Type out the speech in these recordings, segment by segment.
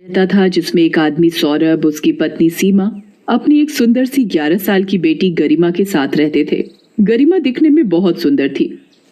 रहता था जिसमें एक आदमी सौरभ, उसकी पत्नी सीमा, अपनी एक सुंदर सी 11 साल की बेटी गरिमा के साथ रहते थे। गरिमा दिखने में बहुत सुंदर थी।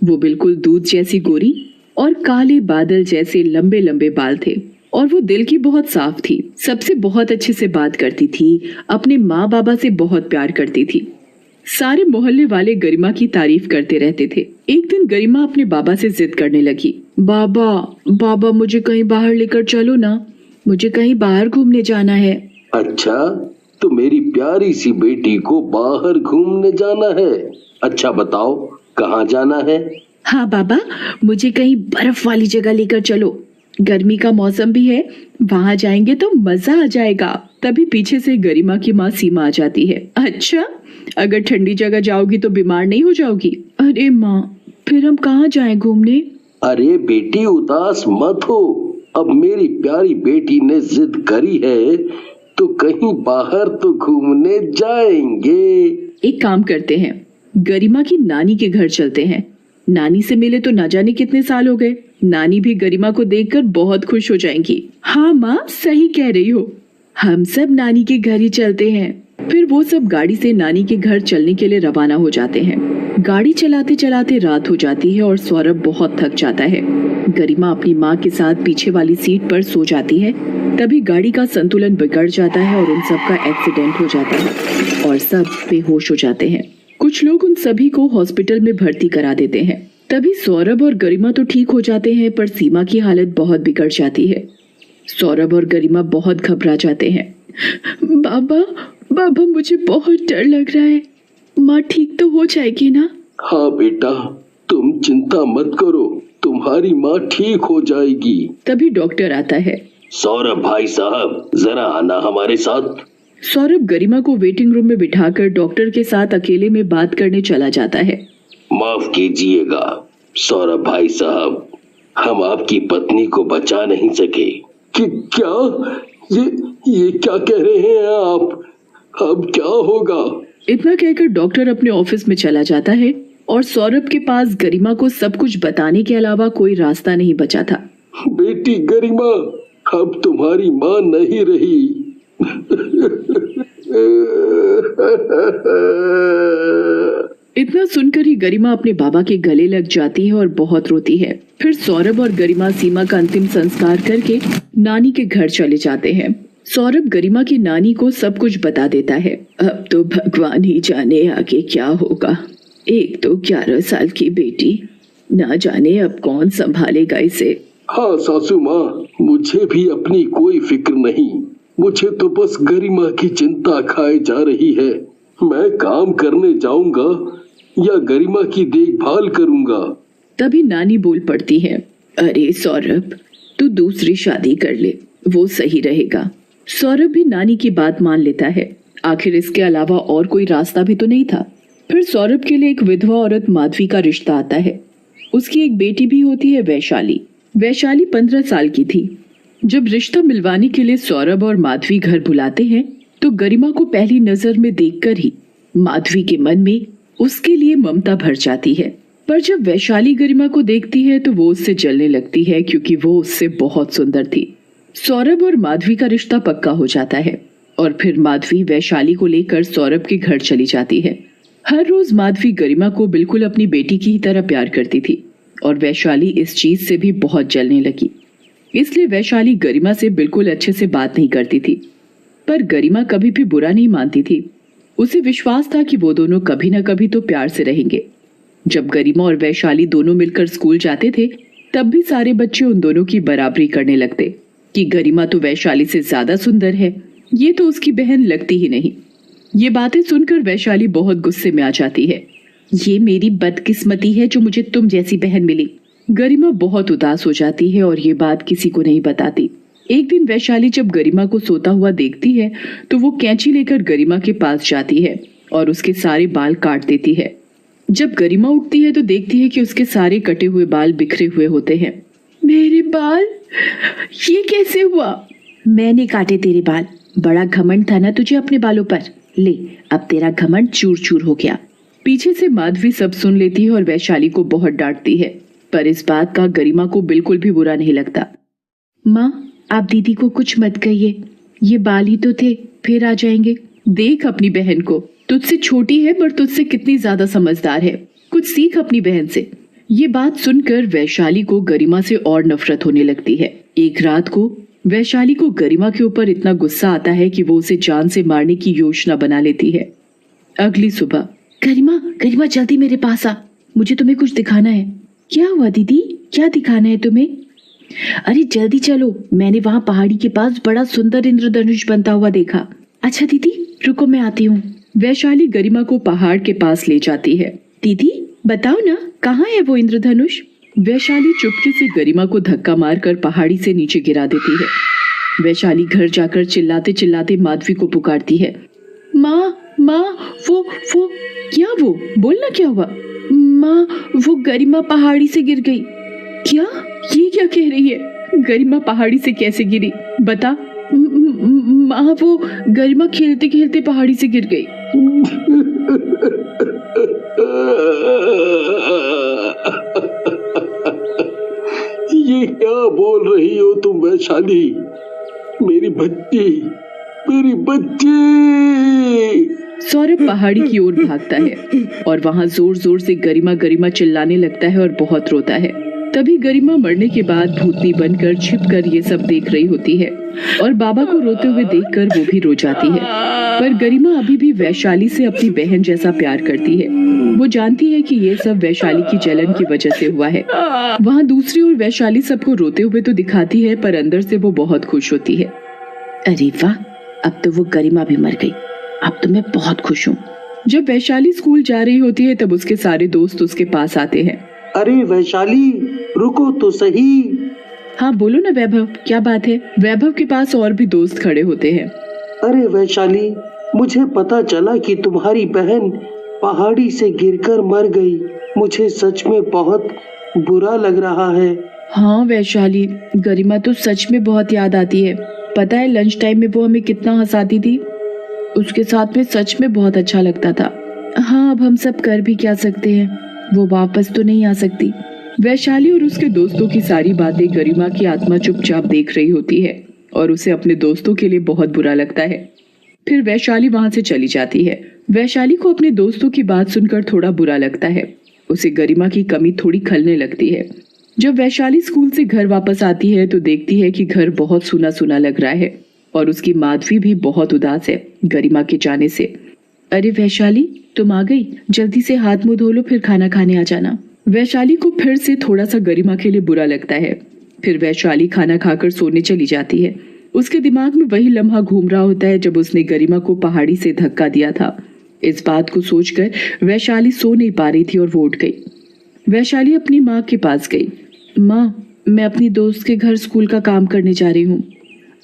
वो बिल्कुल दूध जैसी गोरी और काले बादल जैसे लंबे लंबे बाल थे और वो दिल की बहुत साफ थी। सबसे बहुत अच्छे से बात करती थी, अपने माँ बाबा से बहुत प्यार करती थी। सारे मोहल्ले वाले गरिमा की तारीफ करते रहते थे। एक दिन गरिमा अपने बाबा से जिद करने लगी। बाबा बाबा मुझे कहीं बाहर लेकर चलो ना, मुझे कहीं बाहर घूमने जाना है। अच्छा, तो मेरी प्यारी सी बेटी को बाहर घूमने जाना है। अच्छा बताओ, कहाँ जाना है? हाँ बाबा, मुझे कहीं बर्फ वाली जगह लेकर चलो। गर्मी का मौसम भी है, वहाँ जाएंगे तो मजा आ जाएगा। तभी पीछे से गरिमा की माँ सीमा आ जाती है। अच्छा, अगर ठंडी जगह जाओगी तो बीमार नहीं हो जाओगी? अरे माँ, फिर हम कहाँ जाएं घूमने? अरे बेटी, उदास मत हो। अब मेरी प्यारी बेटी ने जिद करी है तो कहीं बाहर तो घूमने जाएंगे। एक काम करते हैं, गरिमा की नानी के घर चलते हैं। नानी से मिले तो ना जाने कितने साल हो गए। नानी भी गरिमा को देखकर बहुत खुश हो जाएंगी। हाँ माँ, सही कह रही हो, हम सब नानी के घर ही चलते हैं। फिर वो सब गाड़ी से नानी के घर चलने के लिए रवाना हो जाते हैं। गाड़ी चलाते चलाते रात हो जाती है और सौरभ बहुत थक जाता है। गरिमा अपनी माँ के साथ पीछे वाली सीट पर सो जाती है। तभी गाड़ी का संतुलन बिगड़ जाता है और उन सब का एक्सीडेंट हो जाता है और सब बेहोश हो जाते हैं। कुछ लोग उन सभी को हॉस्पिटल में भर्ती करा देते हैं। तभी सौरभ और गरिमा तो ठीक हो जाते हैं, पर सीमा की हालत बहुत बिगड़ जाती है। सौरभ और गरिमा बहुत घबरा जाते हैं। बाबा बाबा, मुझे बहुत डर लग रहा है। माँ ठीक तो हो जाएगी ना? हाँ बेटा, तुम चिंता मत करो, तुम्हारी माँ ठीक हो जाएगी। तभी डॉक्टर आता है। सौरभ भाई साहब, जरा आना हमारे साथ। सौरभ गरिमा को वेटिंग रूम में बिठाकर डॉक्टर के साथ अकेले में बात करने चला जाता है। माफ कीजिएगा सौरभ भाई साहब, हम आपकी पत्नी को बचा नहीं सके। कि क्या? ये क्या कह रहे हैं आप? अब क्या होगा? इतना कहकर डॉक्टर अपने ऑफिस में चला जाता है और सौरभ के पास गरिमा को सब कुछ बताने के अलावा कोई रास्ता नहीं बचा था। बेटी गरिमा, अब तुम्हारी माँ नहीं रही। इतना सुनकर ही गरिमा अपने बाबा के गले लग जाती है और बहुत रोती है। फिर सौरभ और गरिमा सीमा का अंतिम संस्कार करके नानी के घर चले जाते हैं। सौरभ गरिमा की नानी को सब कुछ बता देता है। अब तो भगवान ही जाने आगे क्या होगा। एक तो 11 साल की बेटी, ना जाने अब कौन संभालेगा इसे। हाँ सासू माँ, मुझे भी अपनी कोई फिक्र नहीं। मुझे तो बस गरिमा की चिंता खाए जा रही है। मैं काम करने जाऊंगा या गरिमा की देखभाल करूंगा। तभी नानी बोल पड़ती है। अरे सौरभ, तू दूसरी शादी कर ले, वो सही रहेगा। सौरभ भी नानी की बात मान लेता है। आखिर इसके अलावा और कोई रास्ता भी तो नहीं था। फिर सौरभ के लिए एक विधवा औरत माधवी का रिश्ता आता है। उसकी एक बेटी भी होती है, वैशाली। वैशाली 15 साल की थी। जब रिश्ता मिलवाने के लिए सौरभ और माधवी घर बुलाते हैं तो गरिमा को पहली नजर में देखकर ही माधवी के मन में उसके लिए ममता भर जाती है। पर जब वैशाली गरिमा को देखती है तो वो उससे जलने लगती है, क्योंकि वो उससे बहुत सुंदर थी। सौरभ और माधवी का रिश्ता पक्का हो जाता है और फिर माधवी वैशाली को लेकर सौरभ के घर चली जाती है। हर रोज माधवी गरिमा को बिल्कुल अपनी बेटी की ही तरह प्यार करती थी और वैशाली इस चीज से भी बहुत जलने लगी। इसलिए वैशाली गरिमा से बिल्कुल अच्छे से बात नहीं करती थी। पर गरिमा कभी भी बुरा नहीं मानती थी। उसे विश्वास था कि वो दोनों कभी न कभी तो प्यार से रहेंगे। जब गरिमा और वैशाली दोनों मिलकर स्कूल जाते थे तब भी सारे बच्चे उन दोनों की बराबरी करने लगते कि गरिमा तो वैशाली से ज्यादा सुंदर है, ये तो उसकी बहन लगती ही नहीं। ये बातें सुनकर वैशाली बहुत गुस्से में आ जाती है। ये मेरी बदकिस्मती है जो मुझे तुम जैसी बहन मिली। गरिमा बहुत उदास हो जाती है और ये बात किसी को नहीं बताती। एक दिन वैशाली जब गरिमा को सोता हुआ देखती है तो वो कैंची लेकर गरिमा के पास जाती है और उसके सारे बाल काट देती है। जब गरिमा उठती है तो देखती है कि उसके सारे कटे हुए बाल बिखरे हुए होते हैं। मेरे बाल, ये कैसे हुआ? मैंने काटे तेरे बाल। बड़ा घमंड था ना तुझे अपने बालों पर। ले, अब तेरा घमंड चूर चूर हो गया। पीछे से माधवी सब सुन लेती है और वैशाली को बहुत डांटती है, पर इस बात का गरिमा को बिल्कुल भी बुरा नहीं लगता। माँ, आप दीदी को कुछ मत कहिए, ये बाल ही तो थे, फिर आ जाएंगे। देख अपनी बहन को, तुझसे छोटी है पर तुझसे कितनी ज्यादा समझदार है, कुछ सीख अपनी बहन से। ये बात सुनकर वैशाली को गरिमा से और नफरत होने लगती है। एक रात को वैशाली को गरिमा के ऊपर इतना गुस्सा आता है कि वो उसे जान से मारने की योजना बना लेती है। अगली सुबह, गरिमा गरिमा जल्दी मेरे पास आ, मुझे तुम्हें कुछ दिखाना है। क्या हुआ दीदी, क्या दिखाना है तुम्हें? अरे जल्दी चलो, मैंने वहाँ पहाड़ी के पास बड़ा सुंदर इंद्रधनुष बनता हुआ देखा। अच्छा दीदी रुको, मैं आती हूँ। वैशाली गरिमा को पहाड़ के पास ले जाती है। दीदी बताओ ना, कहाँ है वो इंद्रधनुष? वैशाली चुपके से गरिमा को धक्का मारकर पहाड़ी से नीचे गिरा देती है। वैशाली घर जाकर चिल्लाते चिल्लाते माधवी को पुकारती है। माँ माँ, वो क्या, वो बोलना क्या हुआ? माँ वो गरिमा पहाड़ी से गिर गई। क्या? ये क्या कह रही है? गरिमा पहाड़ी से कैसे गिरी, बता। माँ वो गरिमा खेलते खेलते पहाड़ी से गिर गई। ये क्या बोल रही हो तुम वैशाली? मेरी बच्ची, मेरी बच्ची। सौरभ पहाड़ी की ओर भागता है और वहाँ जोर जोर से गरिमा गरिमा चिल्लाने लगता है और बहुत रोता है। तभी गरिमा मरने के बाद भूतनी बनकर छिपकर ये सब देख रही होती है और बाबा को रोते हुए देखकर वो भी रो जाती है। पर गरिमा अभी भी वैशाली से अपनी बहन जैसा प्यार करती है। वो जानती है कि ये सब वैशाली की जलन की वजह से हुआ है। वहाँ दूसरी ओर वैशाली सबको रोते हुए तो दिखाती है, पर अंदर से वो बहुत खुश होती है। अरे वाह, अब तो वो गरिमा भी मर गई, अब तो मैं बहुत खुश हूँ। जब वैशाली स्कूल जा रही होती है तब उसके सारे दोस्त उसके पास आते हैं। अरे वैशाली रुको तो सही। हाँ बोलो ना वैभव, क्या बात है? वैभव के पास और भी दोस्त खड़े होते हैं। अरे वैशाली, मुझे पता चला कि तुम्हारी बहन पहाड़ी से गिरकर मर गई। मुझे सच में बहुत बुरा लग रहा है। हाँ वैशाली, गरिमा तो सच में बहुत याद आती है। पता है लंच टाइम में वो हमें कितना हंसाती थी, उसके साथ में सच में बहुत अच्छा लगता था। हाँ अब हम सब कर भी क्या सकते हैं, वो वापस तो नहीं आ सकती। वैशाली और उसके दोस्तों की सारी बातें गरिमा की आत्मा चुपचाप देख रही होती है और उसे अपने दोस्तों के लिए बहुत बुरा लगता है। फिर वैशाली वहां से चली जाती है। वैशाली को अपने दोस्तों की बात सुनकर थोड़ा बुरा लगता है। उसे गरिमा की कमी थोड़ी खलने लगती है। जब वैशाली स्कूल से घर वापस आती है तो देखती है कि घर बहुत सूना सूना लग रहा है और उसकी माधवी भी बहुत उदास है गरिमा के जाने से। अरे वैशाली तुम आ गई, जल्दी से हाथ मुंह धो लो, फिर खाना खाने आ जाना। वैशाली को फिर से थोड़ा सा गरिमा के लिए बुरा लगता है। फिर वैशाली खाना खाकर सोने चली जाती है। उसके दिमाग में वही लम्हा घूम रहा होता है जब उसने गरिमा को पहाड़ी से धक्का दिया था। इस बात को सोचकर वैशाली सो नहीं पा रही थी और वो उठ गई। वैशाली अपनी माँ के पास गई। माँ मैं अपनी दोस्त के घर स्कूल का काम करने जा रही हूँ।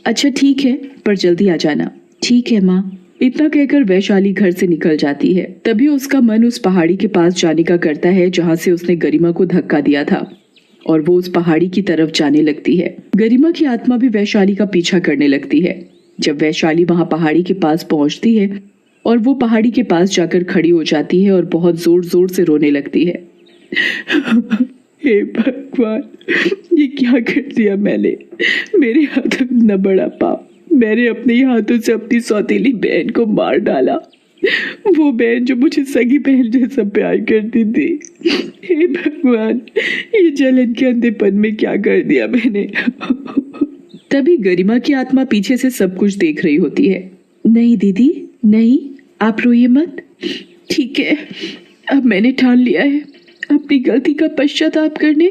अच्छा ठीक है, पर जल्दी आ जाना। ठीक है माँ। इतना कहकर वैशाली घर से निकल जाती है। तभी उसका मन उस पहाड़ी के पास जाने का करता है जहाँ से उसने गरिमा को धक्का दिया था और वो उस पहाड़ी की तरफ जाने लगती है। गरिमा की आत्मा भी वैशाली का पीछा करने लगती है। जब वैशाली वहाँ पहाड़ी के पास पहुँचती है और वो पहाड़ी के पास जाकर खड़ी हो जाती है और बहुत जोर जोर से रोने लगती है। हे भगवान, ये क्या कर दिया मैंने, मेरे हाथों इतना बड़ा पाप। मैंने अपने हाथों से अपनी सौतेली बहन को मार डाला, वो बहन जो मुझे सगी बहन जैसा प्यार करती थी। हे भगवान, ये जलन के अंधेपन में क्या कर दिया मैंने। तभी गरिमा की आत्मा पीछे से सब कुछ देख रही होती है। नहीं दीदी नहीं, आप रोइए मत। ठीक है, अब मैंने ठान लिया है अपनी गलती का पश्चाताप करने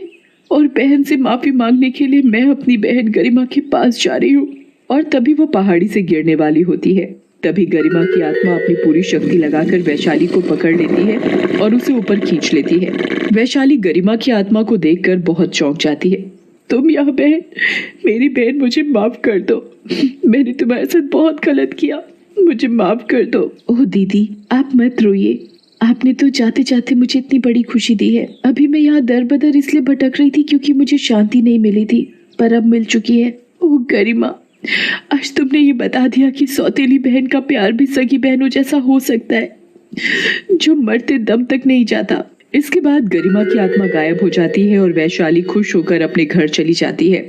और बहन से माफी मांगने के लिए मैं अपनी बहन गरिमा के पास जा रही हूँ। और तभी वो पहाड़ी से गिरने वाली होती है। तभी गरिमा की आत्मा अपनी पूरी शक्ति लगाकर वैशाली को पकड़ लेती है और उसे ऊपर खींच लेती है। वैशाली गरिमा की आत्मा को देखकर बहुत चौंक जाती है। तुम यहाँ बहन, मेरी बहन, मुझे माफ कर दो। मैंने तुम्हारे साथ बहुत गलत किया, मुझे माफ कर दो। ओह दीदी आप मत रोइए, आपने तो जाते जाते मुझे इतनी बड़ी खुशी दी है। अभी मैं यहाँ दर बदर इसलिए भटक रही थी क्योंकि मुझे शांति नहीं मिली थी, पर अब मिल चुकी है। ओह गरिमा, आज तुमने ये बता दिया कि सौतेली बहन का प्यार भी सगी बहनों जैसा हो सकता है, जो मरते दम तक नहीं जाता। इसके बाद गरिमा की आत्मा गायब हो जाती है और वैशाली खुश होकर अपने घर चली जाती है।